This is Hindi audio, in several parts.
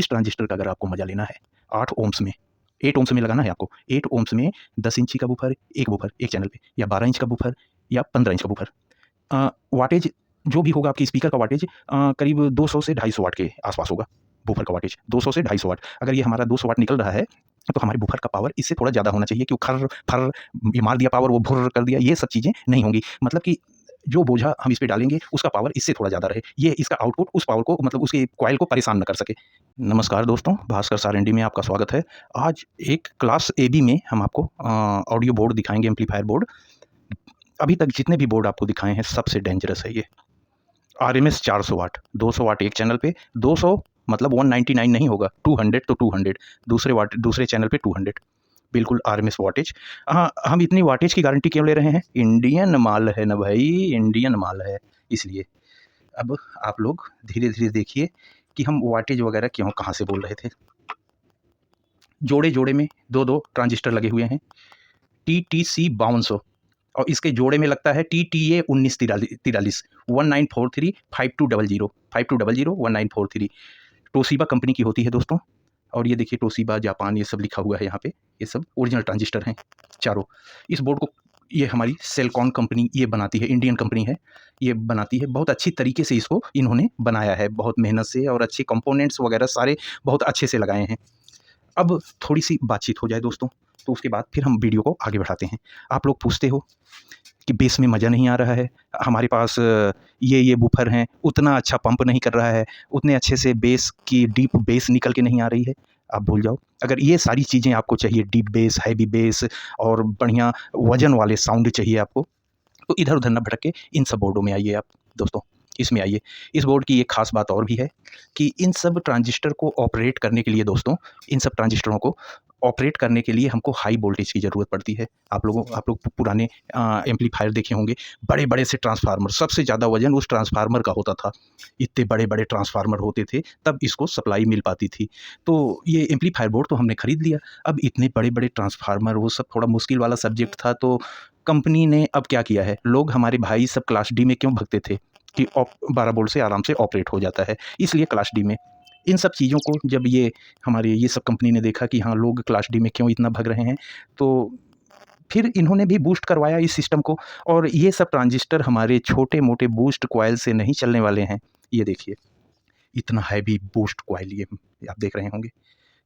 इस ट्रांजिस्टर का अगर आपको मज़ा लेना है 8 ओम्स में, 8 ओम्स में लगाना है आपको, 8 ओम्स में 10 इंची का बूफर, एक चैनल पे, या 12 इंच का बूफर या 15 इंच का बूफर, वाटेज जो भी होगा आपकी स्पीकर का वाटेज करीब 200 से 250 वाट के आसपास होगा। बूफर का वाटेज 200 से 250 वाट। अगर ये हमारा 200 वाट निकल रहा है तो हमारे बूफर का पावर इससे थोड़ा ज़्यादा होना चाहिए, क्यों खर फर ये मार दिया पावर, वो भुर्र कर दिया, ये सब चीज़ें नहीं होंगी। मतलब कि जो बोझा हम इस पे डालेंगे उसका पावर इससे थोड़ा ज़्यादा रहे, ये इसका आउटपुट उस पावर को, मतलब उसके कॉइल को परेशान न कर सके। नमस्कार दोस्तों, भास्कर सारंडी में आपका स्वागत है। आज एक क्लास AB में हम आपको ऑडियो बोर्ड दिखाएंगे, एम्पलीफायर बोर्ड। अभी तक जितने भी बोर्ड आपको दिखाए हैं सबसे डेंजरस है ये। RMS 400 वाट, 200 वाट एक चैनल पे, 200 मतलब 199 नहीं होगा, 200 तो 200, दूसरे चैनल पे 200, बिल्कुल RMS वाटेज। हाँ, हम इतनी वाटेज की गारंटी क्यों ले रहे हैं? इंडियन माल है ना भाई, इंडियन माल है इसलिए। अब आप लोग धीरे धीरे देखिए कि हम वाटेज वगैरह क्यों कहाँ से बोल रहे थे। जोड़े जोड़े में दो दो ट्रांजिस्टर लगे हुए हैं, TTC 5200, और इसके जोड़े में लगता है TTA 1943 1943 5200 5200 1943। टोशिबा कंपनी की होती है दोस्तों। और ये देखिए टोशिबा जापान ये सब लिखा हुआ है यहाँ पे, ये सब ओरिजिनल ट्रांजिस्टर हैं चारों। इस बोर्ड को ये हमारी सेलकॉन कंपनी ये बनाती है, इंडियन कंपनी है, ये बनाती है। बहुत अच्छी तरीके से इसको इन्होंने बनाया है, बहुत मेहनत से, और अच्छे कंपोनेंट्स वगैरह सारे बहुत अच्छे से लगाए हैं। अब थोड़ी सी बातचीत हो जाए दोस्तों, तो उसके बाद फिर हम वीडियो को आगे बढ़ाते हैं। आप लोग पूछते हो कि बेस में मज़ा नहीं आ रहा है, हमारे पास ये बूफर हैं, उतना अच्छा पंप नहीं कर रहा है, उतने अच्छे से बेस की डीप बेस निकल के नहीं आ रही है। आप भूल जाओ, अगर ये सारी चीज़ें आपको चाहिए, डीप बेस, हैवी बेस और बढ़िया वजन वाले साउंड चाहिए आपको, तो इधर उधर न भटक के इन सब बोर्डों में आइए आप दोस्तों, इसमें आइए। इस बोर्ड की एक ख़ास बात और भी है कि इन सब ट्रांजिस्टर को ऑपरेट करने के लिए दोस्तों, इन सब ट्रांजिस्टरों को ऑपरेट करने के लिए हमको हाई वोल्टेज की ज़रूरत पड़ती है। आप लोग पुराने एम्पलीफायर देखे होंगे, बड़े बड़े से ट्रांसफार्मर, सबसे ज़्यादा वजन उस ट्रांसफार्मर का होता था। इतने बड़े बड़े ट्रांसफार्मर होते थे, तब इसको सप्लाई मिल पाती थी। तो ये एम्पलीफायर बोर्ड तो हमने खरीद लिया। अब इतने बड़े बड़े ट्रांसफार्मर, वो सब थोड़ा मुश्किल वाला सब्जेक्ट था, तो कंपनी ने अब क्या किया है, लोग हमारे भाई सब क्लास डी में क्यों भगते थे कि 12 वोल्ट से आराम से ऑपरेट हो जाता है, इसलिए क्लास डी में। इन सब चीज़ों को जब ये सब कंपनी ने देखा कि हाँ, लोग क्लास डी में क्यों इतना भग रहे हैं, तो फिर इन्होंने भी बूस्ट करवाया इस सिस्टम को। और ये सब ट्रांजिस्टर हमारे छोटे मोटे बूस्ट कॉइल से नहीं चलने वाले हैं। ये देखिए इतना हैवी बूस्ट कॉइल, ये आप देख रहे होंगे,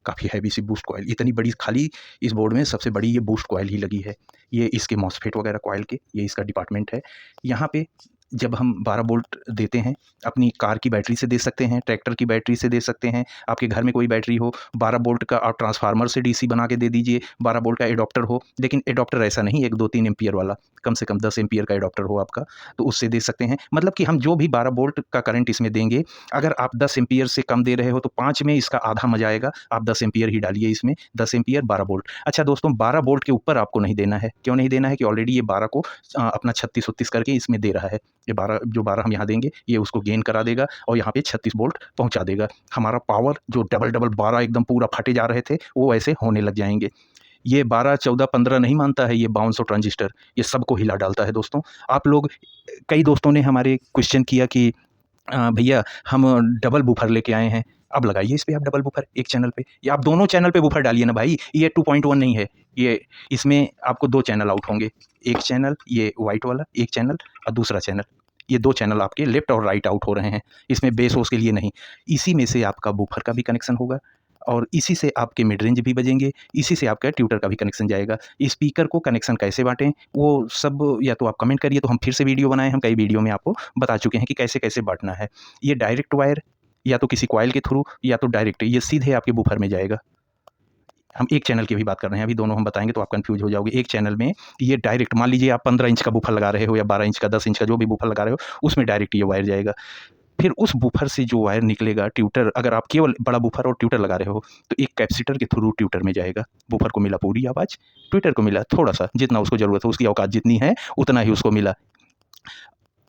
काफ़ी हैवी सी बूस्ट कॉइल, इतनी बड़ी, खाली इस बोर्ड में सबसे बड़ी ये बूस्ट कॉइल ही लगी है। ये इसके मॉसफेट वगैरह कॉइल के, ये इसका डिपार्टमेंट है। यहाँ पे जब हम 12 वोल्ट देते हैं, अपनी कार की बैटरी से दे सकते हैं, ट्रैक्टर की बैटरी से दे सकते हैं, आपके घर में कोई बैटरी हो, 12 वोल्ट का आप ट्रांसफार्मर से डीसी बना के दे दीजिए, 12 वोल्ट का एडॉप्टर हो, लेकिन एडॉप्टर ऐसा नहीं 1-2-3 एम्पियर वाला, कम से कम 10 एम्पियर का एडॉप्टर हो आपका, तो उससे दे सकते हैं। मतलब कि हम जो भी 12 वोल्ट का करंट इसमें देंगे, अगर आप 10 एम्पियर से कम दे रहे हो तो 5 में इसका आधा मजा आएगा, आप 10 एम्पियर ही डालिए इसमें, 10 एम्पियर 12 वोल्ट। अच्छा दोस्तों, 12 वोल्ट के ऊपर आपको नहीं देना है। क्यों नहीं देना है? कि ऑलरेडी ये 12 को अपना 36-36 करके इसमें दे रहा है। ये 12 हम यहाँ देंगे, ये उसको गेन करा देगा और यहाँ पे 36 वोल्ट पहुँचा देगा। हमारा पावर जो डबल 12 एकदम पूरा फटे जा रहे थे, वो ऐसे होने लग जाएंगे। ये 12, 14, 15 नहीं मानता है ये 5200 ट्रांजिस्टर, ये सबको हिला डालता है दोस्तों। आप लोग, कई दोस्तों ने हमारे क्वेश्चन किया कि भैया हम डबल बूफर लेके आए हैं, अब लगाइए इस पे आप डबल बूफर एक चैनल पे, या आप दोनों चैनल पे बूफर डालिए ना भाई। ये 2.1 नहीं है, ये इसमें आपको 2 चैनल आउट होंगे, एक चैनल ये वाइट वाला, एक चैनल और दूसरा चैनल, ये 2 चैनल आपके लेफ्ट और राइट आउट हो रहे हैं। इसमें बेस ओस के लिए नहीं, इसी में से आपका बूफर का भी कनेक्शन होगा और इसी से आपके मिड रेंज भी बजेंगे, इसी से आपका ट्यूटर का भी कनेक्शन जाएगा। स्पीकर को कनेक्शन कैसे बाँटें, वो सब या तो आप कमेंट करिए, तो हम फिर से वीडियो बनाएँ, हम कई वीडियो में आपको बता चुके हैं कि कैसे-कैसे बाँटना है। ये डायरेक्ट वायर या तो किसी कॉइल के थ्रू या तो डायरेक्ट ये सीधे आपके बूफर में जाएगा। हम एक चैनल की भी बात कर रहे हैं, अभी दोनों हम बताएँगे तो आप कन्फ्यूज़ हो जाओगे। एक चैनल में ये डायरेक्ट, मान लीजिए आप 15 इंच का बूफर लगा रहे हो या 12 इंच का, 10 इंच का, जो भी बूफर लगा रहे हो, उसमें डायरेक्ट ये वायर जाएगा। फिर उस बूफर से जो वायर निकलेगा ट्यूटर, अगर आप केवल बड़ा बूफर और ट्यूटर लगा रहे हो, तो एक कैपेसिटर के थ्रू ट्यूटर में जाएगा। बूफर को मिला पूरी आवाज़, ट्यूटर को मिला थोड़ा-सा, जितना उसको ज़रूरत है, उसकी औकात जितनी है उतना ही उसको मिला।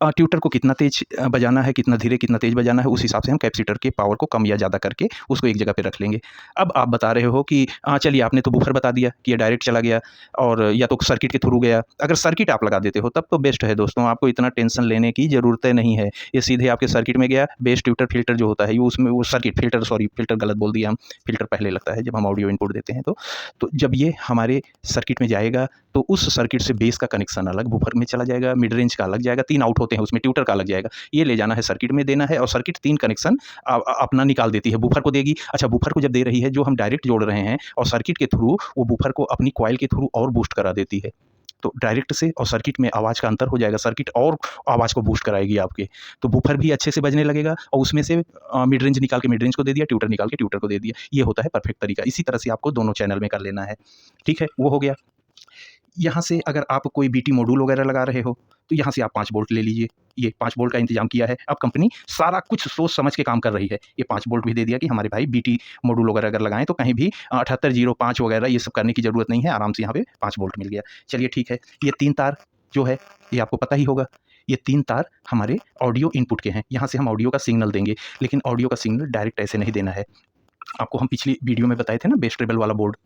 ट्यूटर को कितना तेज़ बजाना है, कितना धीरे, कितना तेज़ बजाना है, उस हिसाब से हम कैपेसिटर के पावर को कम या ज़्यादा करके उसको एक जगह पे रख लेंगे। अब आप बता रहे हो कि चलिए आपने तो बूफर बता दिया कि ये डायरेक्ट चला गया और या तो सर्किट के थ्रू गया। अगर सर्किट आप लगा देते हो तब तो बेस्ट है दोस्तों, आपको इतना टेंशन लेने की ज़रूरत नहीं है। ये सीधे आपके सर्किट में गया, बेस ट्यूटर फ़िल्टर जो होता है, ये उसमें वो सर्किट फ़िल्टर, सॉरी फ़िल्टर गलत बोल दिया हम, फ़िल्टर पहले लगता है जब हम ऑडियो इनपुट देते हैं तो। तो जब ये हमारे सर्किट में जाएगा तो उस सर्किट से बेस का कनेक्शन अलग बूफर में चला जाएगा, मिड रेंज का अलग जाएगा, 3 आउट होते हैं उसमें, ट्यूटर का अलग जाएगा। ये ले जाना है सर्किट में देना है और सर्किट 3 कनेक्शन अपना निकाल देती है, बूफर को देगी। अच्छा, बूफर को जब दे रही है, जो हम डायरेक्ट जोड़ रहे हैं और सर्किट के थ्रू वो बूफर को अपनी कॉइल के थ्रू और बूस्ट करा देती है। तो डायरेक्ट से और सर्किट में आवाज़ का अंतर हो जाएगा, सर्किट और आवाज़ को बूस्ट कराएगी आपके। तो बूफर भी अच्छे से बजने लगेगा और उसमें से मिड रेंज निकाल के मिड रेंज को दे दिया, ट्यूटर निकाल के ट्यूटर को दे दिया। ये होता है परफेक्ट तरीका। इसी तरह से आपको दोनों चैनल में कर लेना है। ठीक है, वो हो गया। यहाँ से अगर आप कोई बीटी मॉड्यूल वगैरह लगा रहे हो तो यहाँ से आप 5 वोल्ट ले लीजिए। ये 5 वोल्ट का इंतजाम किया है। अब कंपनी सारा कुछ सोच समझ के काम कर रही है। ये 5 वोल्ट भी दे दिया कि हमारे भाई बीटी मॉड्यूल वगैरह अगर लगाएँ तो कहीं भी 7805 वगैरह ये सब करने की ज़रूरत नहीं है। आराम से यहाँ पे 5 वोल्ट मिल गया। चलिए ठीक है। ये 3 तार जो है ये आपको पता ही होगा। ये 3 तार हमारे ऑडियो इनपुट के हैं। यहाँ से हम ऑडियो का सिग्नल देंगे, लेकिन ऑडियो का सिग्नल डायरेक्ट ऐसे नहीं देना है। आपको हम पिछली वीडियो में बताए थे ना बेस ट्रेबल वाला बोर्ड,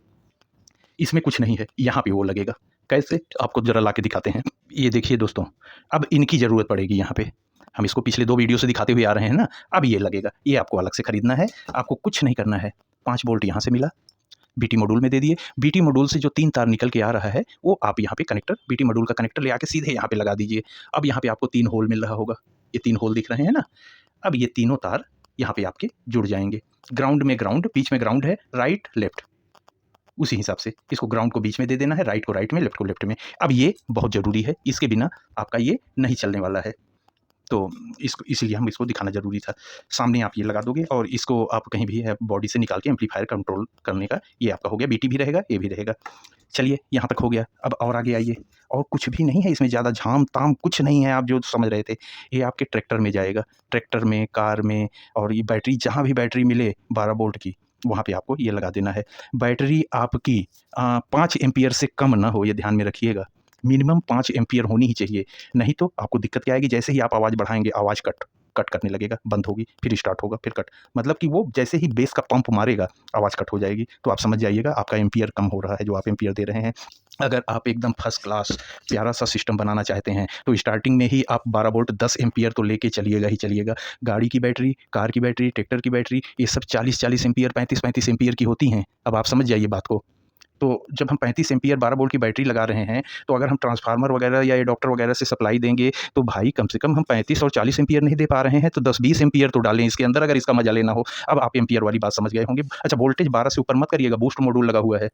इसमें कुछ नहीं है, यहाँ पे वो लगेगा। कैसे? आपको ज़रा ला के दिखाते हैं। ये देखिए दोस्तों, अब इनकी ज़रूरत पड़ेगी यहाँ पे। हम इसको पिछले 2 वीडियो से दिखाते हुए आ रहे हैं ना, अब ये लगेगा। ये आपको अलग से खरीदना है, आपको कुछ नहीं करना है। 5 वोल्ट यहाँ से मिला, बीटी मॉड्यूल में दे दिए। बीटी मॉड्यूल से जो 3 तार निकल के आ रहा है, वो आप यहाँ पे कनेक्टर, बीटी मॉड्यूल का कनेक्टर ले आके सीधे यहाँ पे लगा दीजिए। अब यहाँ पे आपको 3 होल मिल रहा होगा। ये 3 होल दिख रहे हैं ना? अब ये तीनों तार यहाँ पे आपके जुड़ जाएँगे। ग्राउंड में ग्राउंड, बीच में ग्राउंड है, राइट, लेफ्ट। उसी हिसाब से इसको ग्राउंड को बीच में दे देना है, राइट को राइट में, लेफ्ट को लेफ्ट में। अब ये बहुत ज़रूरी है, इसके बिना आपका ये नहीं चलने वाला है। तो इसको इसलिए हम इसको दिखाना ज़रूरी था। सामने आप ये लगा दोगे और इसको आप कहीं भी बॉडी से निकाल के एम्पलीफायर कंट्रोल करने का ये आपका हो गया। बीटी भी रहेगा, ये भी रहेगा। चलिए यहाँ तक हो गया। अब और आगे आइए। और कुछ भी नहीं है इसमें, ज़्यादा झाम-ताम कुछ नहीं है आप जो समझ रहे थे। ये आपके ट्रैक्टर में जाएगा। ट्रैक्टर में, कार में और ये बैटरी, जहाँ भी बैटरी मिले 12 वोल्ट की, वहाँ पे आपको ये लगा देना है। बैटरी आपकी 5 एम्पीयर से कम ना हो, ये ध्यान में रखिएगा। मिनिमम 5 एम्पीयर होनी ही चाहिए, नहीं तो आपको दिक्कत क्या आएगी, जैसे ही आप आवाज़ बढ़ाएँगे, आवाज़ कट कट करने लगेगा, बंद होगी, फिर स्टार्ट होगा, फिर कट। मतलब कि वो जैसे ही बेस का पंप मारेगा, आवाज़ कट हो जाएगी। तो आप समझ जाइएगा आपका एम्पीयर कम हो रहा है, जो आप एम्पीयर दे रहे हैं। अगर आप एकदम फर्स्ट क्लास प्यारा-सा सिस्टम बनाना चाहते हैं, तो स्टार्टिंग में ही आप 12 वोल्ट 10 एम्पीयर तो लेके चलिएगा ही चलिएगा। गाड़ी की बैटरी, कार की बैटरी, ट्रैक्टर की बैटरी, ये सब 40-40 एम्पीयर, 35-35 एम्पीयर की होती हैं। अब आप समझ जाइए बात को। तो जब हम 35 एम्पीयर 12 वोल्ट की बैटरी लगा रहे हैं, तो अगर हम ट्रांसफार्मर वगैरह या एडाप्टर वगैरह से सप्लाई देंगे, तो भाई कम से कम हम 35 और 40 एम्पीयर नहीं दे पा रहे हैं, तो 10-20 एम्पीयर तो डालें इसके अंदर, अगर इसका मज़ा लेना हो। अब आप एम्पीयर वाली बात समझ गए होंगे। अच्छा, वोल्टेज 12 से ऊपर मत करिएगा, बूस्ट मॉड्यूल लगा हुआ है।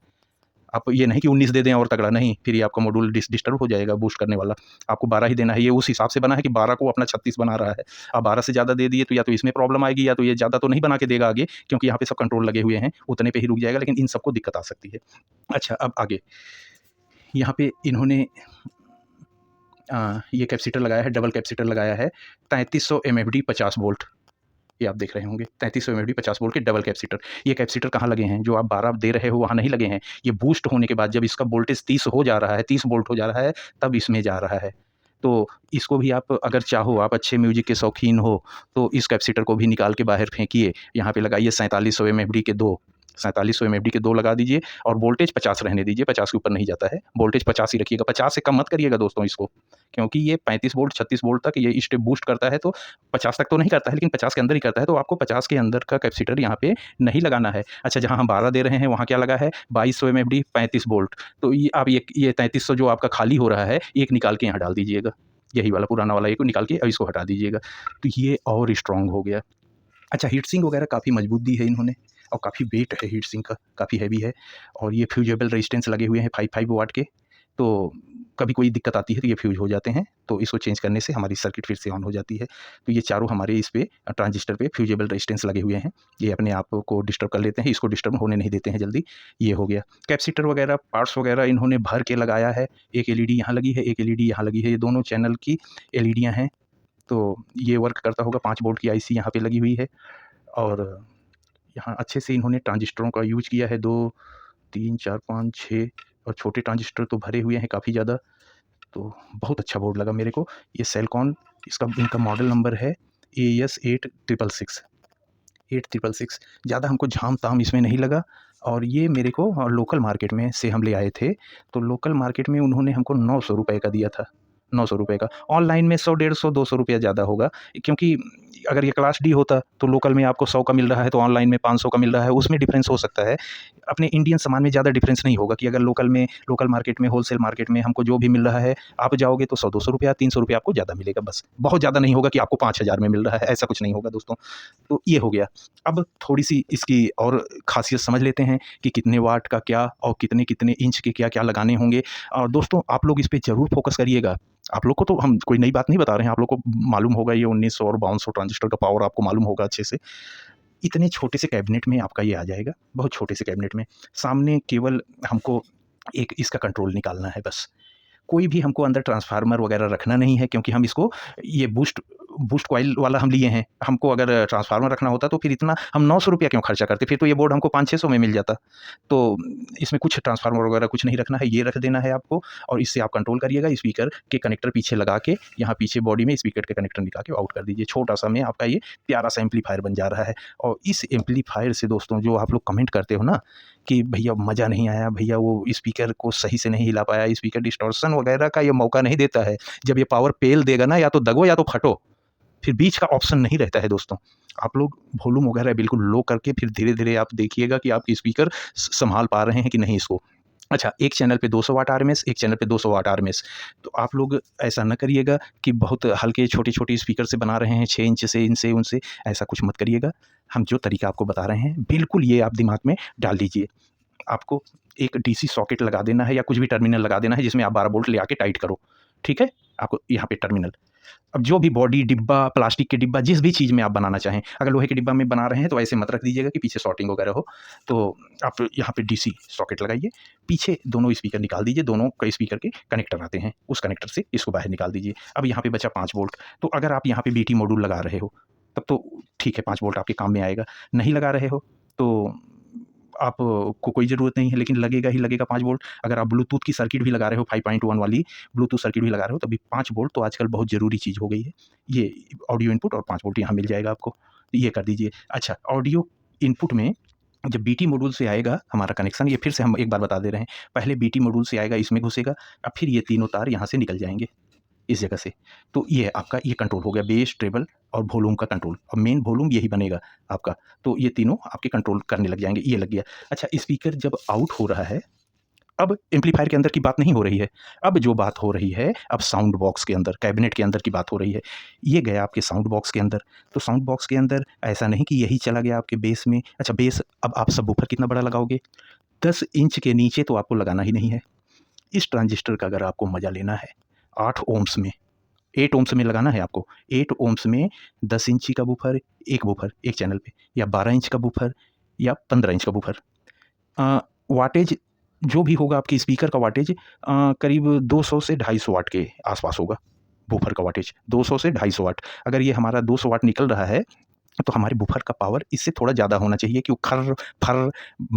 आप ये नहीं कि 19 दे दें और तगड़ा, नहीं, फिर ये आपका मॉड्यूल डिस्टर्ब हो जाएगा बूस्ट करने वाला। आपको 12 ही देना है, ये उस हिसाब से बना है कि 12 को अपना 36 बना रहा है। आप 12 से ज़्यादा दे दिए तो या तो इसमें प्रॉब्लम आएगी, या तो ये ज़्यादा तो नहीं बना के देगा आगे, क्योंकि यहाँ पे सब कंट्रोल लगे हुए हैं, उतने पे ही रुक जाएगा, लेकिन इन सबको दिक्कत आ सकती है। अच्छा, अब आगे यहाँ पे इन्होंने ये कैपेसिटर लगाया है, डबल कैपेसिटर लगाया है, 3300 एमएफडी 50 वोल्ट। ये आप देख रहे होंगे 3300 एमएफडी 50 वोल्ट के डबल कैपेसिटर। ये कैपेसिटर कहाँ लगे हैं? जो आप 12 दे रहे हो वहाँ नहीं लगे हैं। ये बूस्ट होने के बाद जब इसका वोल्टेज 30 हो जा रहा है, 30 वोल्ट हो जा रहा है, तब इसमें जा रहा है। तो इसको भी आप अगर चाहो, आप अच्छे म्यूज़िक के शौकीन हो, तो इस कैपेसिटर को भी निकाल के बाहर फेंकिए। यहाँ पे लगाइए 4700 एमएफडी के 2, 4700 एमएफडी के 2 लगा दीजिए और वोल्टेज 50 रहने दीजिए, 50 के ऊपर नहीं जाता है। वोल्टेज 50 ही रखिएगा, 50 से कम मत करिएगा दोस्तों इसको, क्योंकि ये 35 वोल्ट 36 वोल्ट तक ये स्टेप बूस्ट करता है, तो 50 तक तो नहीं करता है, लेकिन 50 के अंदर ही करता है, तो आपको 50 के अंदर का कैपेसिटर यहाँ पे नहीं लगाना है। अच्छा, जहाँ हम 12 दे रहे हैं वहाँ क्या लगा है? 2200 एमएफडी 35 वोल्ट। तो ये आप ये 3300 जो आपका खाली हो रहा है, एक निकाल के यहाँ डाल दीजिएगा। यही वाला पुराना वाला एक को निकाल के इसको हटा दीजिएगा, तो ये और स्ट्रॉन्ग हो गया। अच्छा, हीट सिंक वगैरह काफ़ी मजबूत दी है इन्होंने और काफ़ी वेट है हीट सिंक का, काफ़ी हैवी है। और ये फ्यूजेबल रेजिस्टेंस लगे हुए हैं 5 वाट के, तो कभी कोई दिक्कत आती है तो ये फ्यूज़ हो जाते हैं, तो इसको चेंज करने से हमारी सर्किट फिर से ऑन हो जाती है। तो ये चारों हमारे इस पे ट्रांजिस्टर पे फ्यूजेबल रेजिस्टेंस लगे हुए हैं, ये अपने आप को डिस्टर्ब कर लेते हैं, इसको डिस्टर्ब होने नहीं देते हैं जल्दी। ये हो गया। कैपेसिटर वगैरह, पार्ट्स वगैरह इन्होंने भर के लगाया है। एक एलईडी यहाँ लगी है, एक एलईडी यहाँ लगी है, ये दोनों चैनल की एलईडियाँ हैं, तो ये वर्क करता होगा। 5 वोल्ट की आईसी यहाँ पे लगी हुई है और यहाँ अच्छे से इन्होंने ट्रांजिस्टरों का यूज़ किया है। 2, 3, 4, 5, 6 और छोटे ट्रांजिस्टर तो भरे हुए हैं काफ़ी ज़्यादा। तो बहुत अच्छा बोर्ड लगा मेरे को। ये सेलकॉन इसका इनका मॉडल नंबर है AS 8666। ज़्यादा हमको झाम ताम इसमें नहीं लगा, और ये मेरे को लोकल मार्केट में से हम ले आए थे। तो लोकल मार्केट में उन्होंने हमको 900 रुपये का दिया था, 900 रुपये का। ऑनलाइन में 100 150 200 रुपया ज़्यादा होगा, क्योंकि अगर ये क्लास डी होता तो लोकल में आपको 100 का मिल रहा है, तो ऑनलाइन में 500 का मिल रहा है, उसमें डिफरेंस हो सकता है। अपने इंडियन सामान में ज़्यादा डिफरेंस नहीं होगा कि अगर लोकल मार्केट में, होलसेल मार्केट में हमको जो भी मिल रहा है, आप जाओगे तो 100-200 रुपया 300 रुपया आपको ज़्यादा मिलेगा बस। बहुत ज़्यादा नहीं होगा कि आपको 5000 में मिल रहा है, ऐसा कुछ नहीं होगा दोस्तों। तो ये हो गया। अब थोड़ी-सी इसकी और ख़ासियत समझ लेते हैं कि कितने वाट का क्या और कितने-कितने इंच के क्या-क्या लगाने होंगे। दोस्तों आप लोग इस पे ज़रूर फ़ोकस करिएगा। आप लोग को तो हम कोई नई बात नहीं बता रहे हैं, आप लोग को मालूम होगा ये 1900 और 5200 ट्रांजिस्टर का पावर आपको मालूम होगा अच्छे से। इतने छोटे से कैबिनेट में आपका ये आ जाएगा, बहुत छोटे से कैबिनेट में। सामने केवल हमको एक इसका कंट्रोल निकालना है बस। कोई भी हमको अंदर ट्रांसफार्मर वगैरह रखना नहीं है, क्योंकि हम इसको ये बूस्ट बूस्ट कॉइल वाला हम लिए हैं। हमको अगर ट्रांसफार्मर रखना होता तो फिर इतना हम 900 रुपया क्यों खर्चा करते, फिर तो ये बोर्ड हमको 500-600 में मिल जाता। तो इसमें कुछ ट्रांसफार्मर वगैरह कुछ नहीं रखना है, ये रख देना है आपको, और इससे आप कंट्रोल करिएगा। स्पीकर के कनेक्टर पीछे लगा के, यहाँ पीछे बॉडी में स्पीकर के कनेक्टर निकाल के आउट कर दीजिए। छोटा सा में आपका ये प्यारा सा एम्पलीफायर बन जा रहा है। और इस एम्पलीफायर से दोस्तों जो आप लोग कमेंट करते हो ना कि भैया मज़ा नहीं आया, भैया वो स्पीकर को सही से नहीं हिला पाया, स्पीकर डिस्टॉर्शन वगैरह का ये मौका नहीं देता है। जब ये पावर पेल देगा ना, या तो दगो या तो फटो, फिर बीच का ऑप्शन नहीं रहता है दोस्तों। आप लोग वॉल्यूम वगैरह बिल्कुल लो करके फिर धीरे-धीरे आप देखिएगा कि आपके स्पीकर सँभाल पा रहे हैं कि नहीं इसको। अच्छा, एक चैनल पे 200 वाट आरएमएस, एक चैनल पे 200 वाट आरएमएस। तो आप लोग ऐसा ना करिएगा कि बहुत हल्के छोटे-छोटे स्पीकर से बना रहे हैं 6 इंच से, इनसे उनसे, ऐसा कुछ मत करिएगा। हम जो तरीका आपको बता रहे हैं, बिल्कुल ये आप दिमाग में डाल लीजिए। आपको एक डीसी सॉकेट लगा देना है, या कुछ भी टर्मिनल लगा देना है जिसमें आप 12 वोल्ट ले आके टाइट करो, ठीक है? आपको यहाँ पे टर्मिनल, अब जो भी बॉडी, डिब्बा, प्लास्टिक के डिब्बा, जिस भी चीज़ में आप बनाना चाहें, अगर लोहे के डिब्बा में बना रहे हैं तो ऐसे मत रख दीजिएगा कि पीछे शॉर्टिंग वगैरह हो। तो आप यहाँ पे डीसी सॉकेट लगाइए, पीछे दोनों स्पीकर निकाल दीजिए, दोनों कई स्पीकर के कनेक्टर आते हैं, उस कनेक्टर से इसको बाहर निकाल दीजिए। अब यहाँ पे बचा 5 वोल्ट, तो अगर आप यहाँ पे बीटी मॉड्यूल लगा रहे हो तब तो ठीक है, 5 वोल्ट आपके काम में आएगा। नहीं लगा रहे हो तो आप को कोई ज़रूरत नहीं है, लेकिन लगेगा ही लगेगा 5 वोल्ट। अगर आप ब्लूटूथ की सर्किट भी लगा रहे हो, 5.1 वाली ब्लूटूथ सर्किट भी लगा रहे हो, तभी 5 वोल्ट तो आजकल बहुत ज़रूरी चीज़ हो गई है। ये ऑडियो इनपुट और 5 वोल्ट यहाँ मिल जाएगा आपको, ये कर दीजिए। अच्छा, ऑडियो इनपुट में जब बीटी मॉड्यूल से आएगा हमारा कनेक्शन, ये फिर से हम एक बार बता दे रहे हैं, पहले बीटी मॉड्यूल से आएगा, इसमें घुसेगा, अब फिर ये तीनों तार यहाँ से निकल जाएँगे इस जगह से। तो ये आपका ये कंट्रोल हो गया, बेस, ट्रेबल और वॉल्यूम का कंट्रोल। अब मेन वॉल्यूम यही बनेगा आपका, तो ये तीनों आपके कंट्रोल करने लग जाएँगे, ये लग गया। अच्छा, स्पीकर जब आउट हो रहा है, अब एम्पलीफायर के अंदर की बात नहीं हो रही है, अब जो बात हो रही है, अब साउंड बॉक्स के अंदर, कैबिनेट के अंदर की बात हो रही है। ये गया आपके साउंड बॉक्स के अंदर, तो साउंड बॉक्स के अंदर ऐसा नहीं कि यही चला गया आपके बेस में। अच्छा, बेस, अब आप सबवूफर कितना बड़ा लगाओगे? 10 इंच के नीचे तो आपको लगाना ही नहीं है। इस ट्रांजिस्टर का अगर आपको मज़ा लेना है, 8 ओम्स में, 8 ओम्स में लगाना है आपको। 8 ओम्स में 10 इंची का वूफर, एक चैनल पे, या 12 इंच का वूफर, या 15 इंच का वूफर। वाटेज जो भी होगा आपके स्पीकर का वाटेज करीब 200 से 250 वाट के आसपास होगा। वूफर का वाटेज 200 से 250 वाट। अगर ये हमारा 200 वाट निकल रहा है, तो हमारे वूफर का पावर इससे थोड़ा ज़्यादा होना चाहिए कि वो खर्र फर्र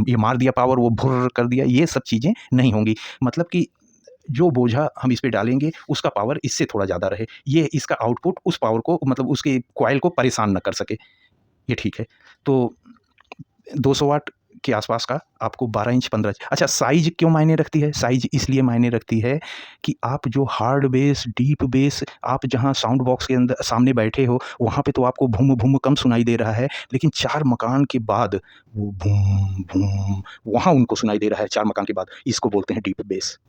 ये मार दिया पावर, वो भुर्र कर दिया, ये सब चीज़ें नहीं होंगी। मतलब कि जो बोझा हम इस पे डालेंगे उसका पावर इससे थोड़ा ज़्यादा रहे, ये इसका आउटपुट उस पावर को, मतलब उसके कॉइल को परेशान ना कर सके, ये ठीक है। तो 200 वाट के आसपास का आपको 12 इंच 15 इंच। अच्छा, साइज़ क्यों मायने रखती है? साइज़ इसलिए मायने रखती है कि आप जो हार्ड बेस, डीप बेस, आप जहाँ साउंड बॉक्स के अंदर सामने बैठे हो, वहाँ पे तो आपको भूम-भूम कम सुनाई दे रहा है, लेकिन 4 मकान के बाद वो भूम-भूम वहाँ उनको सुनाई दे रहा है 4 मकान के बाद। इसको बोलते हैं डीप बेस।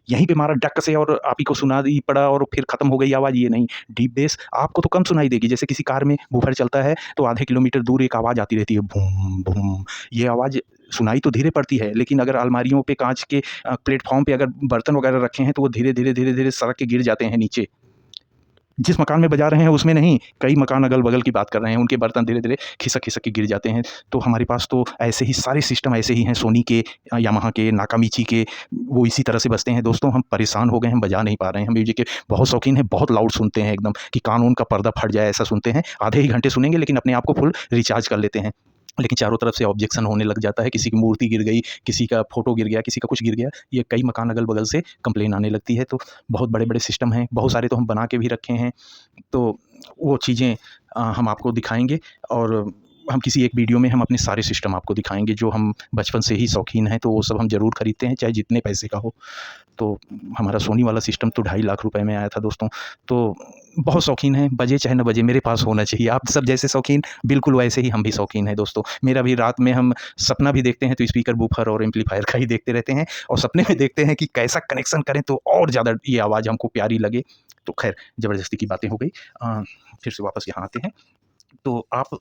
यहीं पे मारा डक से और आप ही को सुनाई पड़ा और फिर ख़त्म हो गई आवाज़, ये नहीं। डीप बेस आपको तो कम सुनाई देगी, जैसे किसी कार में वूफर चलता है तो आधे किलोमीटर दूर एक आवाज़ आती रहती है, बूम बूम। ये आवाज़ सुनाई तो धीरे पड़ती है, लेकिन अगर अलमारियों पे, काँच के प्लेटफ़ॉर्म पे अगर बर्तन वगैरह रखे हैं तो वो धीरे-धीरे सड़क के गिर जाते हैं नीचे। जिस मकान में बजा रहे हैं उसमें नहीं, कई मकान अगल-बगल की बात कर रहे हैं, उनके बर्तन धीरे-धीरे खिसक-खिसक के गिर जाते हैं। तो हमारे पास तो ऐसे ही सारे सिस्टम ऐसे ही हैं, सोनी के, यामाहा के, नाकामिची के, वो इसी तरह से बजते हैं। दोस्तों हम परेशान हो गए हैं, बजा नहीं पा रहे हैं। हम म्यूज़िक के बहुत शौकीन हैं, बहुत लाउड सुनते हैं एकदम कि कान-वून का पर्दा फट जाए ऐसा सुनते हैं। आधे ही घंटे सुनेंगे लेकिन अपने आप को फुल रिचार्ज कर लेते हैं। लेकिन चारों तरफ से ऑब्जेक्शन होने लग जाता है, किसी की मूर्ति गिर गई, किसी का फ़ोटो गिर गया, किसी का कुछ गिर गया, ये कई मकान अगल-बगल से कंप्लेन आने लगती है। तो बहुत बड़े-बड़े सिस्टम हैं, बहुत सारे तो हम बना के भी रखे हैं। तो वो चीज़ें हम आपको दिखाएँगे, और हम किसी एक वीडियो में हम अपने सारे सिस्टम आपको दिखाएँगे, जो हम बचपन से ही शौकीन हैं, तो वो सब हम ज़रूर खरीदते हैं, चाहे जितने पैसे का हो। तो हमारा सोनी वाला सिस्टम तो 2.5 लाख रुपए में आया था दोस्तों। तो बहुत शौकीन हैं, बजे चाहे ना बजे मेरे पास होना चाहिए। आप सब जैसे शौकीन, बिल्कुल वैसे ही हम भी शौकीन हैं दोस्तों। मेरा भी रात में हम सपना भी देखते हैं तो स्पीकर, बूफर और एम्पलीफायर का ही देखते रहते हैं, और सपने में देखते हैं कि कैसा कनेक्शन करें तो और ज़्यादा ये आवाज़ हमको प्यारी लगे। तो खैर, ज़बरदस्ती की बातें हो गई। फिर से वापस यहाँ आते हैं। तो आप,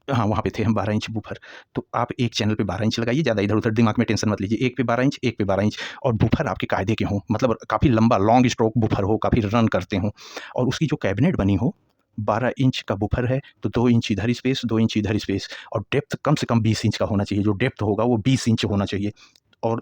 हाँ, वहाँ पे थे हम, 12 इंच बूफर। तो आप एक चैनल पे 12 इंच लगाइए, ज़्यादा इधर-उधर दिमाग में टेंशन मत लीजिए। एक पे 12 इंच, एक पे 12 इंच, और बूफर आपके कायदे के हों, मतलब काफ़ी लंबा लॉन्ग स्ट्रोक बूफर हो, काफ़ी रन करते हों, और उसकी जो कैबिनेट बनी हो, 12 इंच का बूफर है तो 2 इंच इधर स्पेस, 2 इंच इधर स्पेस, और डेप्थ कम से कम 20 इंच का होना चाहिए। जो डेप्थ होगा वो 20 इंच होना चाहिए। और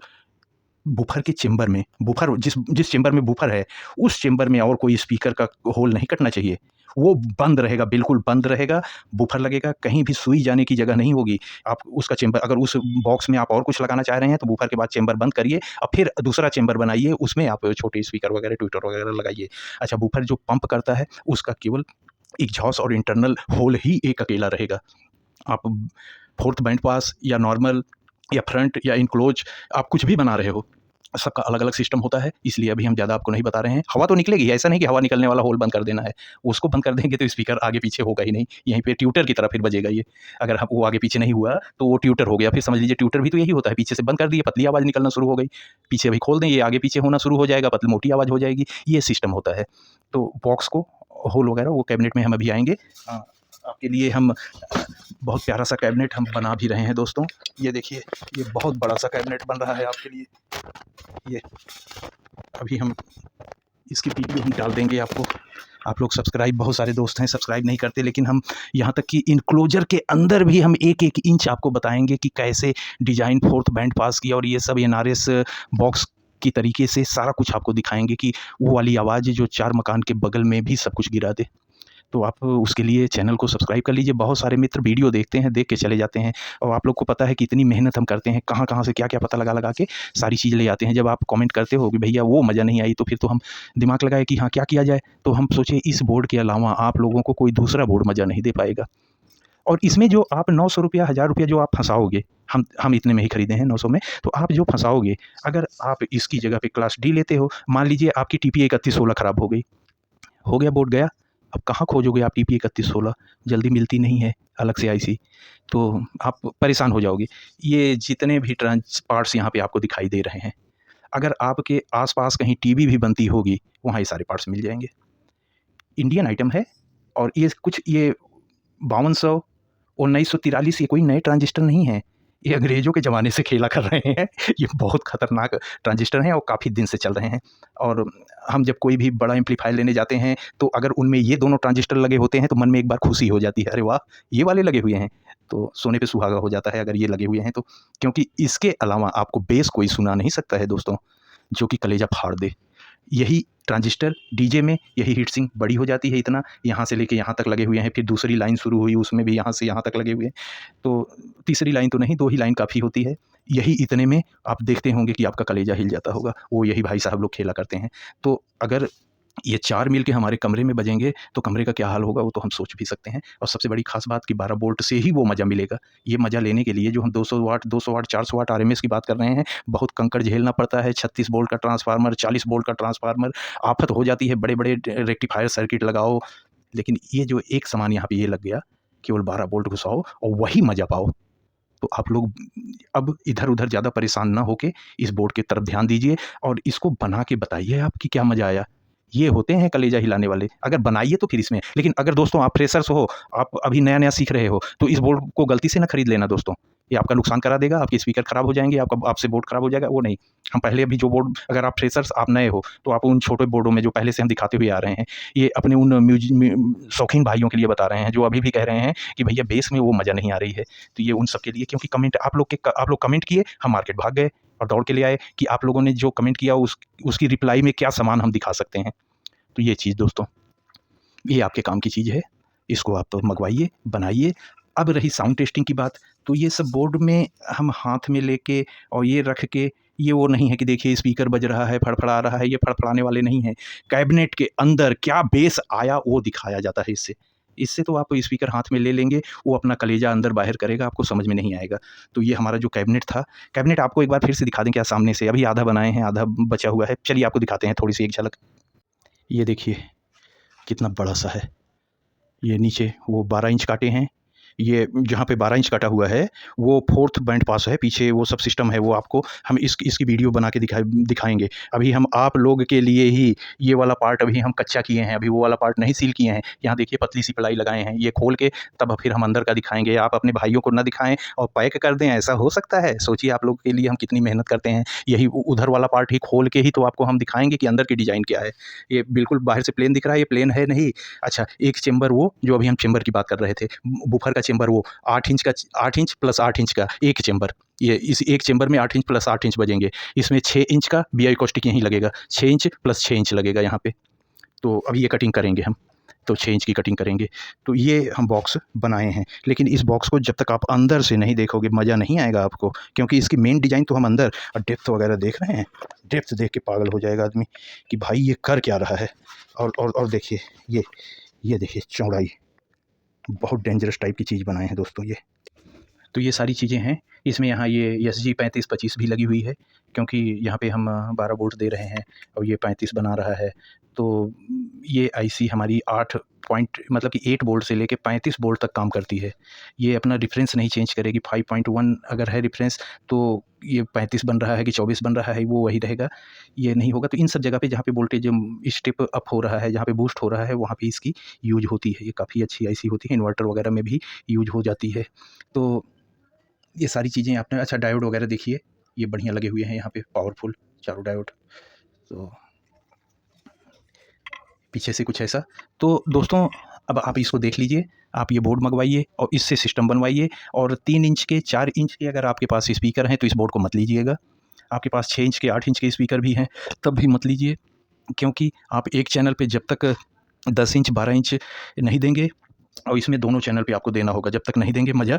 बूफर के चेंबर में, बूफर जिस जिस चेंबर में बूफर है, उस चेंबर में और कोई स्पीकर का होल नहीं कटना चाहिए। वो बंद रहेगा, बिल्कुल बंद रहेगा, बूफर लगेगा, कहीं भी सुई जाने की जगह नहीं होगी। आप उसका चेंबर, अगर उस बॉक्स में आप और कुछ लगाना चाह रहे हैं, तो बूफर के बाद चेंबर बंद करिए और फिर दूसरा चेंबर बनाइए, उसमें आप छोटे स्पीकर वगैरह, ट्विटर वगैरह लगाइए। अच्छा, बूफर जो पंप करता है, उसका केवल एग्जॉस्ट और इंटरनल होल ही एक अकेला रहेगा। आप फोर्थ बैंड पास या नॉर्मल या फ्रंट या इनक्लोज, आप कुछ भी बना रहे हो, सबका अलग अलग सिस्टम होता है, इसलिए अभी हम ज़्यादा आपको नहीं बता रहे हैं। हवा तो निकलेगी, ऐसा नहीं कि हवा निकलने वाला होल बंद कर देना है। उसको बंद कर देंगे तो स्पीकर आगे पीछे होगा ही नहीं, यहीं पे ट्यूटर की तरह फिर बजेगा ये। अगर हम वो आगे पीछे नहीं हुआ तो वो ट्यूटर हो गया। फिर समझ लीजिए ट्यूटर भी तो यही होता है, पीछे से बंद कर दिए, पतली आवाज़ निकलना शुरू हो गई, पीछे अभी खोल दें, ये आगे पीछे होना शुरू हो जाएगा, पतली मोटी आवाज़ हो जाएगी, ये सिस्टम होता है। तो बॉक्स को, होल वगैरह वो कैबिनेट में हम अभी आएँगे। आपके लिए हम बहुत प्यारा सा कैबिनेट हम बना भी रहे हैं दोस्तों। ये देखिए, ये बहुत बड़ा सा कैबिनेट बन रहा है आपके लिए। ये अभी हम इसकी वीडियो भी डाल देंगे आपको। आप लोग सब्सक्राइब, बहुत सारे दोस्त हैं सब्सक्राइब नहीं करते, लेकिन हम यहाँ तक कि इनक्लोजर के अंदर भी हम एक एक इंच आपको बताएंगे कि कैसे डिजाइन फोर्थ बैंड पास किया, और ये सब एनआरएस बॉक्स की तरीके से सारा कुछ आपको दिखाएंगे कि वो वाली आवाज़ जो 4 मकान के बगल में भी सब कुछ गिरा दे। तो आप उसके लिए चैनल को सब्सक्राइब कर लीजिए। बहुत सारे मित्र वीडियो देखते हैं, देख के चले जाते हैं, और आप लोग को पता है कि इतनी मेहनत हम करते हैं, कहाँ-कहाँ से क्या-क्या पता लगा-लगा के सारी चीज़ ले आते हैं। जब आप कमेंट करते हो कि भैया वो मज़ा नहीं आई, तो फिर तो हम दिमाग लगाए कि हाँ, क्या किया जाए? तो हम सोचे इस बोर्ड के अलावा आप लोगों को कोई दूसरा बोर्ड मज़ा नहीं दे पाएगा। और इसमें जो आप 900 रुपया, 1000 रुपया जो आप फँसाओगे, हम इतने में ही खरीदे हैं 900 में, तो आप जो फँसाओगे, अगर आप इसकी जगह पे क्लास डी लेते हो, मान लीजिए आपकी टीपी 3116 खराब हो गया बोर्ड गया। अब कहाँ खोजोगे आप टीपी 3116? जल्दी मिलती नहीं है अलग से आईसी, तो आप परेशान हो जाओगे। ये जितने भी ट्रांस पार्ट्स यहाँ पे आपको दिखाई दे रहे हैं, अगर आपके आस-पास कहीं टीवी भी बनती होगी, वहाँ ये सारे पार्ट्स मिल जाएँगे। इंडियन आइटम है, और ये 5200, 1943, ये कोई नए ट्रांजिस्टर नहीं है। ये अंग्रेज़ों के ज़माने से खेला कर रहे हैं। ये बहुत ख़तरनाक ट्रांजिस्टर हैं और काफ़ी दिन से चल रहे हैं। और हम जब कोई भी बड़ा एम्पलीफायर लेने जाते हैं, तो अगर उनमें ये दोनों ट्रांजिस्टर लगे होते हैं, तो मन में एक बार खुशी हो जाती है, अरे वाह! ये वाले लगे हुए हैं। तो सोने पे सुहागा हो जाता है अगर ये लगे हुए हैं तो। क्योंकि इसके अलावा आपको बेस कोई सुना नहीं सकता है दोस्तों, जो कि कलेजा फाड़ दे। यही ट्रांजिस्टर डीजे में, यही हीट सिंक बड़ी हो जाती है इतना, यहाँ से लेके यहाँ तक लगे हुए हैं, फिर दूसरी लाइन शुरू हुई, उसमें भी यहाँ से यहाँ तक लगे हुए हैं। तो तीसरी लाइन तो नहीं, 2 ही लाइन काफ़ी होती है। यही इतने में आप देखते होंगे कि आपका कलेजा हिल जाता होगा, वो यही भाई साहब लोग खेला करते हैं। तो अगर ये 4 मिल के हमारे कमरे में बजेंगे, तो कमरे का क्या हाल होगा वो तो हम सोच भी सकते हैं। और सबसे बड़ी ख़ास बात कि 12 वोल्ट से ही वो मज़ा मिलेगा। ये मज़ा लेने के लिए जो हम 200 वाट, 400 वाट आरएमएस की बात कर रहे हैं, बहुत कंकड़ झेलना पड़ता है। 36 वोल्ट का ट्रांसफ़ार्मर, 40 वोल्ट का ट्रांसफ़ार्मर, आफ़त हो जाती है, बड़े-बड़े रेक्टिफ़ायर सर्किट लगाओ। लेकिन ये जो एक सामान यहाँ पे ये लग गया, केवल 12 वोल्ट घुसाओ और वही मज़ा पाओ। तो आप लोग अब इधर-उधर ज़्यादा परेशान ना होके इस बोर्ड की तरफ ध्यान दीजिए, और इसको बना के बताइए आप कि क्या मज़ा आया। ये होते हैं कलेजा हिलाने वाले। अगर बनाइए तो फिर इसमें, लेकिन अगर दोस्तों आप फ्रेशर्स हो, आप अभी नया-नया सीख रहे हो, तो इस बोर्ड को गलती से ना खरीद लेना दोस्तों। ये आपका नुकसान करा देगा, आपके स्पीकर खराब हो जाएँगे, आपसे बोर्ड खराब हो जाएगा, वो नहीं। हम पहले अभी जो बोर्ड, अगर आप फ्रेशर्स, आप नए हो, तो आप उन छोटे बोर्डों में जो पहले से हम दिखाते हुए आ रहे हैं, ये अपने उन शौकीन भाइयों के लिए बता रहे हैं, जो अभी भी कह रहे हैं कि भैया बेस में वो मज़ा नहीं आ रही है। तो ये उन सब के लिए, क्योंकि कमेंट आप लोग कमेंट किए, हम मार्केट भाग गए और दौड़ के ले आए कि आप लोगों ने जो कमेंट किया उसकी रिप्लाई में क्या सामान हम दिखा सकते हैं। तो ये चीज़ दोस्तों, ये आपके काम की चीज़ है। इसको आप तो मँगवाइए, बनाइए, अब रही साउंड टेस्टिंग की बात, तो ये सब बोर्ड में हम हाथ में लेके और ये रख के, ये वो नहीं है कि देखिए स्पीकर बज रहा है, फड़फड़ा रहा है, ये फड़फड़ाने वाले नहीं हैं। कैबिनेट के अंदर क्या बेस आया वो दिखाया जाता है इससे। इससे तो आप स्पीकर हाथ में ले लेंगे, वो अपना कलेजा अंदर बाहर करेगा, आपको समझ में नहीं आएगा। तो ये हमारा जो कैबिनेट था, कैबिनेट आपको एक बार फिर से दिखा दें क्या सामने से? अभी आधा बनाए हैं, आधा बचा हुआ है। चलिए आपको दिखाते हैं थोड़ी-सी एक झलक। ये देखिए कितना बड़ा-सा है। ये नीचे वो 12 इंच काटे हैं। ये जहाँ पे 12 इंच कटा हुआ है, वो 4th बैंड पास है, पीछे वो सब सिस्टम है, वो आपको हम इसकी वीडियो बना के दिखाएँगे। अभी हम आप लोग के लिए ही ये वाला पार्ट अभी हम कच्चा किए हैं, अभी वो वाला पार्ट नहीं सील किए हैं। यहाँ देखिए पतली-सी प्लाई लगाए हैं, ये खोल के तब फिर हम अंदर का दिखाएँगे। आप अपने भाइयों को ना दिखाएँ और पैक कर दें, ऐसा हो सकता है? सोचिए आप लोगों के लिए हम कितनी मेहनत करते हैं। यही उधर वाला पार्ट ही खोल के ही तो आपको हम दिखाएँगे कि अंदर की डिज़ाइन क्या है। ये बिल्कुल बाहर से प्लेन दिख रहा है, ये प्लेन है नहीं। अच्छा, एक चेंबर वो जो अभी हम चेंबर की बात कर रहे थे, बूफर का चेंबर वो 8 इंच प्लस 8 इंच का एक चेंबर, ये इस एक चेंबर में 8 इंच प्लस 8 इंच बजेंगे। इसमें 6 इंच का बीआई कॉस्टिक यहीं लगेगा, 6 इंच प्लस 6 इंच लगेगा यहाँ पे। तो अभी ये कटिंग करेंगे हम, तो 6 इंच की कटिंग करेंगे। तो ये हम बॉक्स बनाए हैं, लेकिन इस बॉक्स को जब तक आप अंदर से नहीं देखोगे मज़ा नहीं आएगा आपको, क्योंकि इसकी मेन डिज़ाइन तो हम अंदर और डेप्थ वगैरह देख रहे हैं। डेप्थ देख के पागल हो जाएगा आदमी कि भाई ये कर क्या रहा है। और देखिए ये देखिए चौड़ाई, बहुत डेंजरस टाइप की चीज़ बनाए हैं दोस्तों ये। तो ये सारी चीज़ें हैं। इसमें यहाँ ये एसजी 3525 भी लगी हुई है, क्योंकि यहाँ पे हम 12 वोल्ट दे रहे हैं और ये 35 बना रहा है। तो ये आईसी हमारी 8 पॉइंट मतलब कि 8 वोल्ट से लेके 35 वोल्ट तक काम करती है। ये अपना रेफ़रेंस नहीं चेंज करेगी। 5.1 अगर है रेफ़रेंस, तो ये 35 बन रहा है कि 24 बन रहा है, वो वही रहेगा, ये नहीं होगा। तो इन सब जगह पे जहाँ पे वोल्टेज स्टेप अप हो रहा है, जहाँ पे बूस्ट हो रहा है, वहाँ पे इसकी यूज़ होती है। ये काफ़ी अच्छी आईसी होती है, इन्वर्टर वगैरह में भी यूज़ हो जाती है। तो ये सारी चीज़ें आपने, अच्छा डायोड वगैरह देखिए, ये बढ़िया लगे हुए हैं यहाँ पे, पावरफुल चारों डायोड। तो पीछे से कुछ ऐसा। तो दोस्तों अब आप इसको देख लीजिए, आप ये बोर्ड मँगवाइए और इससे सिस्टम बनवाइए। और 3 इंच के 4 इंच के अगर आपके पास स्पीकर हैं तो इस बोर्ड को मत लीजिएगा। आपके पास 6 इंच के 8 इंच के स्पीकर भी हैं तब भी मत लीजिए, क्योंकि आप एक चैनल पे जब तक 10 इंच 12 इंच नहीं देंगे, और इसमें दोनों चैनल पे आपको देना होगा, जब तक नहीं देंगे मज़ा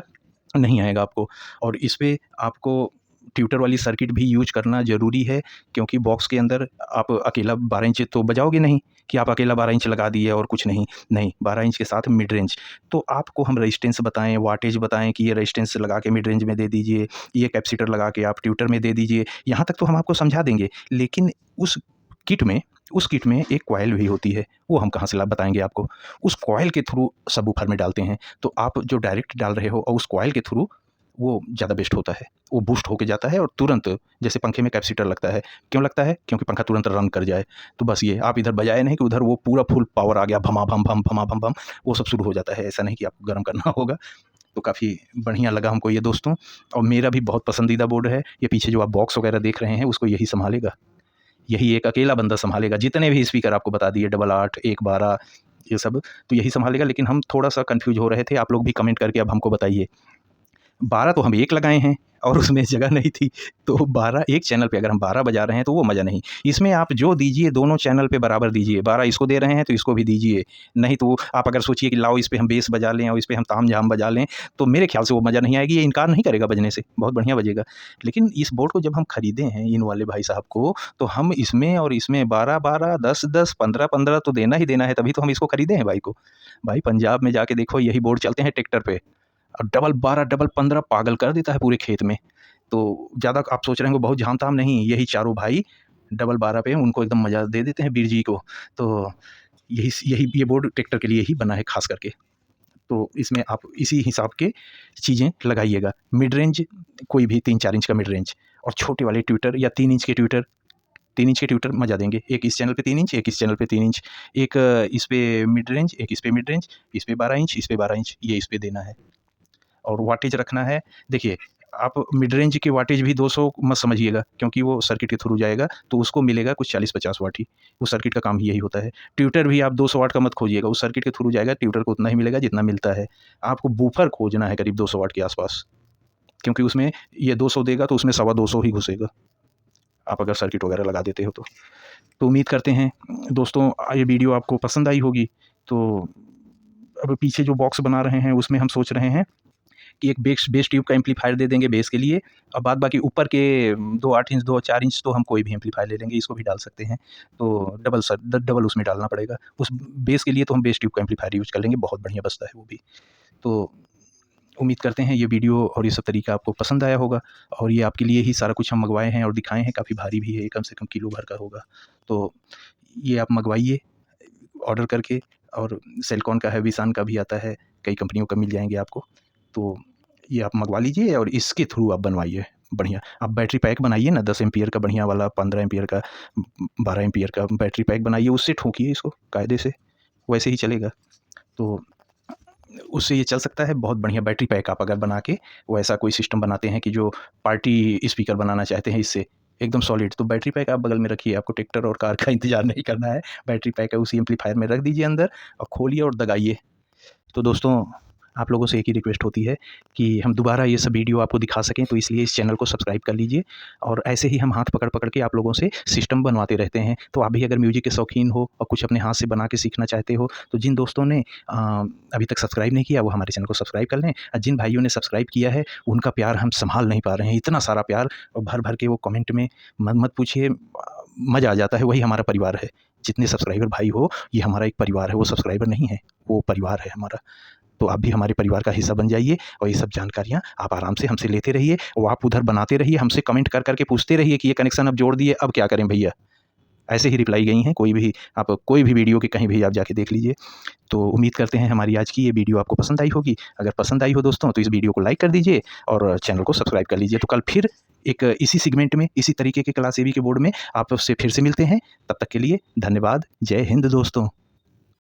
नहीं आएगा आपको। और इस पे आपको ट्यूटर वाली सर्किट भी यूज़ करना ज़रूरी है, क्योंकि बॉक्स के अंदर आप अकेला 12 इंच तो बजाओगे नहीं कि आप अकेला 12 इंच लगा दिए और कुछ नहीं। नहीं, 12 इंच के साथ मिड रेंज। तो आपको हम रेजिस्टेंस बताएँ, वाटेज बताएँ कि ये रेजिस्टेंस लगा के मिड रेंज में दे दीजिए, ये कैपेसिटर लगा के आप ट्यूटर में दे दीजिए। यहाँ तक तो हम आपको समझा देंगे, लेकिन उस किट में उस किट में एक कॉइल भी होती है, वो हम कहाँ से ला बताएँगे आपको। उस कॉइल के थ्रू सबवूफर में डालते हैं, तो आप जो डायरेक्ट डाल रहे हो और उस कॉइल के थ्रू, वो ज़्यादा बेस्ट होता है। वो बूस्ट होके जाता है और तुरंत, जैसे पंखे में कैपेसिटर लगता है, क्यों लगता है? क्योंकि पंखा तुरंत रन कर जाए। तो बस ये आप इधर बजाए नहीं कि उधर वो पूरा फुल पावर आ गया, भमा-भम भम, भमा-भम भम, वो सब शुरू हो जाता है। ऐसा नहीं कि आपको गर्म करना होगा। तो काफ़ी बढ़िया लगा हमको ये दोस्तों, और मेरा भी बहुत पसंदीदा बोर्ड है। ये पीछे जो आप बॉक्स वगैरह देख रहे हैं, उसको यही सँभालेगा। यही एक अकेला बंदा सँभालेगा। जितने भी स्पीकर आपको बता दिए, डबल 8, 1 12, ये सब तो यही सँभालेगा। लेकिन हम थोड़ा-सा कन्फ्यूज़ हो रहे थे, आप लोग भी कमेंट करके अब हमको बताइए। 12 तो हम एक लगाए हैं और उसमें जगह नहीं थी, तो 12 एक चैनल पे अगर हम 12 बजा रहे हैं तो वो मज़ा नहीं। इसमें आप जो दीजिए दोनों चैनल पे बराबर दीजिए, 12 इसको दे रहे हैं तो इसको भी दीजिए। नहीं तो आप अगर सोचिए कि लाओ इस पे हम बेस बजा लें और इस पे हम ताम-झाम बजा लें, तो मेरे ख़्याल से वो मज़ा नहीं आएगी। ये इनकार नहीं करेगा बजने से, बहुत बढ़िया बजेगा। लेकिन इस बोर्ड को जब हम खरीदे हैं इन वाले भाई साहब को, तो हम इसमें और इसमें 12-12, 10-10, 15-15 तो देना ही देना है, तभी तो हम इसको खरीदे हैं भाई को। भाई पंजाब में जाके देखो, यही बोर्ड चलते हैं ट्रैक्टर पे। और डबल 12, डबल 15 पागल कर देता है पूरे खेत में। तो ज़्यादा आप सोच रहे होंगे बहुत झाम-ताम नहीं, यही चारों भाई डबल 12 पे उनको एकदम मज़ा दे देते हैं वीर जी को। तो यही ये बोर्ड ट्रैक्टर के लिए ही बना है ख़ास करके। तो इसमें आप इसी हिसाब के चीज़ें लगाइएगा। मिड रेंज कोई भी 3-4 इंच का मिड रेंज, और छोटे वाले ट्यूटर या 3 इंच के ट्यूटर, 3 इंच के ट्यूटर मज़ा देंगे। एक इस चैनल पे 3 इंच, एक इस चैनल पे 3 इंच, एक इस पे मिड रेंज, एक इस पे मिड रेंज, इस पे 12 इंच, इस पे 12 इंच, ये इस पे देना है। और वाटेज रखना है। देखिए, आप मिड रेंज की वाटेज भी 200 मत समझिएगा, क्योंकि वो सर्किट के थ्रू जाएगा, तो उसको मिलेगा कुछ 40-50 वाट ही। उस सर्किट का काम ही यही होता है। ट्यूटर भी आप 200 वाट का मत खोजिएगा, उस सर्किट के थ्रू जाएगा, ट्यूटर को उतना ही मिलेगा जितना मिलता है। आपको बूफर खोजना है करीब 200 वाट के आसपास, क्योंकि उसमें ये 200 देगा तो उसमें सवा 200 ही घुसेगा, आप अगर सर्किट वगैरह लगा देते हो तो। तो उम्मीद करते हैं दोस्तों ये वीडियो आपको पसंद आई होगी। तो अब पीछे जो बॉक्स बना रहे हैं उसमें हम सोच रहे हैं कि एक बेस ट्यूब का एम्पलीफायर दे देंगे बेस के लिए, और बाद बाकी ऊपर के 2 8 इंच 2 4 इंच तो हम कोई भी एम्पलीफायर ले लेंगे, इसको भी डाल सकते हैं। तो डबल उसमें डालना पड़ेगा। उस बेस के लिए तो हम बेस ट्यूब का एम्पलीफायर यूज़ कर लेंगे, बहुत बढ़िया बजता है वो भी। तो उम्मीद करते हैं ये वीडियो और ये सब तरीका आपको पसंद आया होगा, और ये आपके लिए ही सारा कुछ हम मँगवाए हैं और दिखाए हैं। काफ़ी भारी भी है, कम से कम किलो भर का होगा। तो ये आप मँगवाइए ऑर्डर करके, और सेलकॉन का है, विशान का भी आता है, कई कंपनियों का मिल जाएँगे आपको। तो ये आप मँगवा लीजिए और इसके थ्रू आप बनवाइए बढ़िया। आप बैटरी पैक बनाइए ना, 10 एम्पीयर का बढ़िया वाला, 15 एम्पीयर का, 12 एम्पीयर का बैटरी पैक बनाइए, उससे ठोकिए इसको कायदे से, वैसे ही चलेगा। तो उससे ये चल सकता है। बहुत बढ़िया बैटरी पैक आप अगर बना के वैसा कोई सिस्टम बनाते हैं कि जो पार्टी स्पीकर बनाना चाहते हैं इससे एकदम सॉलिड, तो बैटरी पैक आप बगल में रखिए, आपको ट्रैक्टर और कार का इंतज़ार नहीं करना है। बैटरी पैक है उसी एम्पलीफायर में रख दीजिए अंदर, और खोलिए और दगाइए। तो दोस्तों, आप लोगों से एक ही रिक्वेस्ट होती है कि हम दोबारा ये सब वीडियो आपको दिखा सकें, तो इसलिए इस चैनल को सब्सक्राइब कर लीजिए, और ऐसे ही हम हाथ पकड़ पकड़ के आप लोगों से सिस्टम बनवाते रहते हैं। तो आप भी अगर म्यूजिक के शौकीन हो और कुछ अपने हाथ से बना के सीखना चाहते हो, तो जिन दोस्तों ने अभी तक सब्सक्राइब नहीं किया वो हमारे चैनल को सब्सक्राइब कर लें, और जिन भाइयों ने सब्सक्राइब किया है उनका प्यार हम संभाल नहीं पा रहे हैं, इतना सारा प्यार, और भर भर के वो कमेंट में मत पूछिए, मज़ा आ जाता है। वही हमारा परिवार है। जितने सब्सक्राइबर भाई हो, ये हमारा एक परिवार है, वो सब्सक्राइबर नहीं है, वो परिवार है हमारा। तो आप भी हमारे परिवार का हिस्सा बन जाइए, और ये सब जानकारियाँ आप आराम से हमसे लेते रहिए, और आप उधर बनाते रहिए, हमसे कमेंट कर कर के पूछते रहिए कि ये कनेक्शन अब जोड़ दिए, अब क्या करें भैया। ऐसे ही रिप्लाई गई हैं, कोई भी आप कोई भी वीडियो के कहीं भी आप जाके देख लीजिए। तो उम्मीद करते हैं हमारी आज की ये वीडियो आपको पसंद आई होगी। अगर पसंद आई हो दोस्तों, तो इस वीडियो को लाइक कर दीजिए और चैनल को सब्सक्राइब कर लीजिए। तो कल फिर एक इसी सेगमेंट में, इसी तरीके के क्लास एबी के बोर्ड में आपसे फिर से मिलते हैं। तब तक के लिए धन्यवाद। जय हिंद दोस्तों।